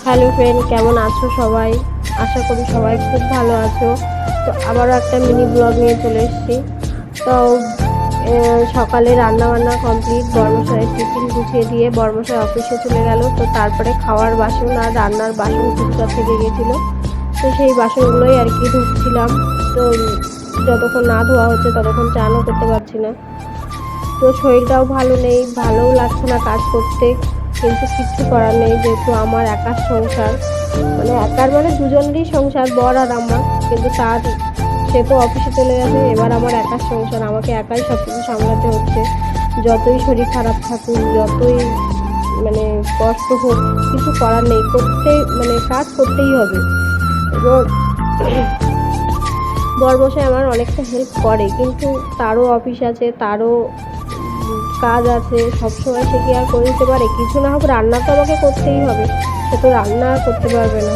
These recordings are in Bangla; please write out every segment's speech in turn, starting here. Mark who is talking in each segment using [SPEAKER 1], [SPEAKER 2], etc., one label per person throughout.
[SPEAKER 1] হ্যালো ফ্রেন্ড, কেমন আছো সবাই? আশা করি সবাই খুব ভালো আছো। তো আবারও একটা মিনি ব্লগ নিয়ে চলে এসেছি। তো সকালে রান্না বান্না কমপ্লিট, বর্মশাইয়ের টিফিন গুছিয়ে দিয়ে বর্মশাই অফিসে চলে গেল। তো তারপরে খাওয়ার বাসন আর রান্নার বাসন টুকটাক থেকে গেছিলো, তো সেই বাসনগুলোই আর কি ধুচ্ছিলাম। তো যতক্ষণ না ধোয়া হচ্ছে ততক্ষণ চানও করতে পারছি না। তো শরীরটাও ভালো নেই, ভালোও লাগছে না কাজ করতে, কিন্তু কিচ্ছু করার নেই, যেহেতু আমার একার সংসার, মানে একার মানে দুজনেরই সংসার, বর আর আমার। কিন্তু সে তো অফিসে চলে গেছে, এবার আমার একার সংসার, আমাকে একাই সব কিছু সামলাতে হচ্ছে। যতই শরীর খারাপ থাকুক, যতই মানে কষ্ট হোক, কিছু করার নেই, মানে কাজ করতেই হবে। এবং বরমশাই আমার অনেকটা হেল্প করে, কিন্তু তারও অফিস আছে, তারও কাজ আছে, সবসময় সে কি আর করে দিতে পারে? কিছু না হোক রান্না তো আমাকে করতেই হবে, সে তো রান্না করতে পারবে না।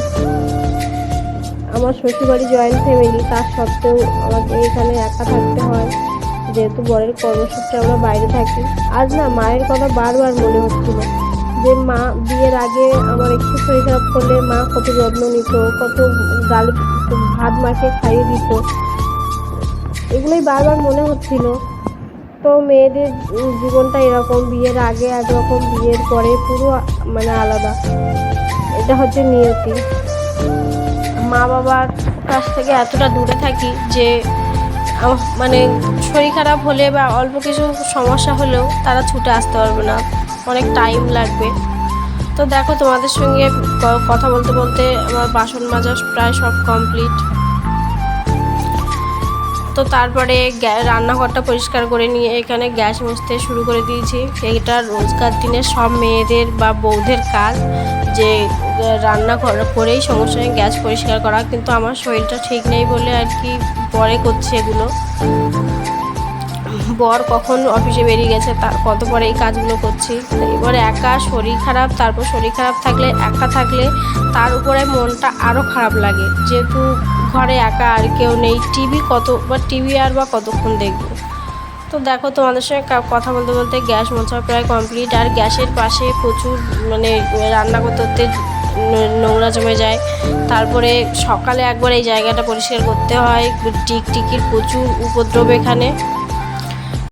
[SPEAKER 1] আমার শ্বশুরবাড়ি জয়েন্ট ফ্যামিলি, তার সত্ত্বেও আমাকে এখানে একা থাকতে হয়, যেহেতু বরের কর্মসূত্রে আমরা বাইরে থাকি। আজ না মায়ের কথা বারবার মনে হচ্ছিল, যে মা বিয়ের আগে আমার একটু শরীর খারাপ করলে মা কত যত্ন নিত, কত গাল ভাত মাকে খাইয়ে দিত, এগুলোই বারবার মনে হচ্ছিল। তো মেয়েদের জীবনটা এরকম, বিয়ের আগে একরকম, বিয়ের পরে পুরো মানে আলাদা। এটা হচ্ছে নিয়তি। মা বাবার কাছ থেকে এতটা দূরে থাকি যে মানে শরীর খারাপ হলে বা অল্প কিছু সমস্যা হলেও তারা ছুটে আসতে পারবে না, অনেক টাইম লাগবে। তো দেখো, তোমাদের সঙ্গে কথা বলতে বলতে আমার বাসন মাজা প্রায় সব কমপ্লিট। তো তারপরে রান্নাঘরটা পরিষ্কার করে নিয়ে এখানে গ্যাস মুছতে শুরু করে দিয়েছি। এটা রোজকার দিনের সব মেয়েদের বা বউদের কাজ, যে রান্না করেই সমস্যায় গ্যাস পরিষ্কার করা। কিন্তু আমার শরীরটা ঠিক নেই বলে আর কি পরে করছি এগুলো। বর কখন অফিসে বেরিয়ে গেছে, তার কত পরে এই কাজগুলো করছি। এবারে একা শরীর খারাপ, তারপর শরীর খারাপ থাকলে, একা থাকলে তার উপরে মনটা আরও খারাপ লাগে, যেহেতু ঘরে একা আর কেউ নেই। টিভি আর বা কতক্ষণ দেখবো। তো দেখো, তোমাদের সঙ্গে কথা বলতে বলতে গ্যাস মোছা প্রায় কমপ্লিট। আর গ্যাসের পাশে প্রচুর মানে রান্না করতে করতে নোংরা জমে যায়। তারপরে সকালে একবার এই জায়গাটা পরিষ্কার করতে হয়, টিকটিকির প্রচুর উপদ্রব এখানে।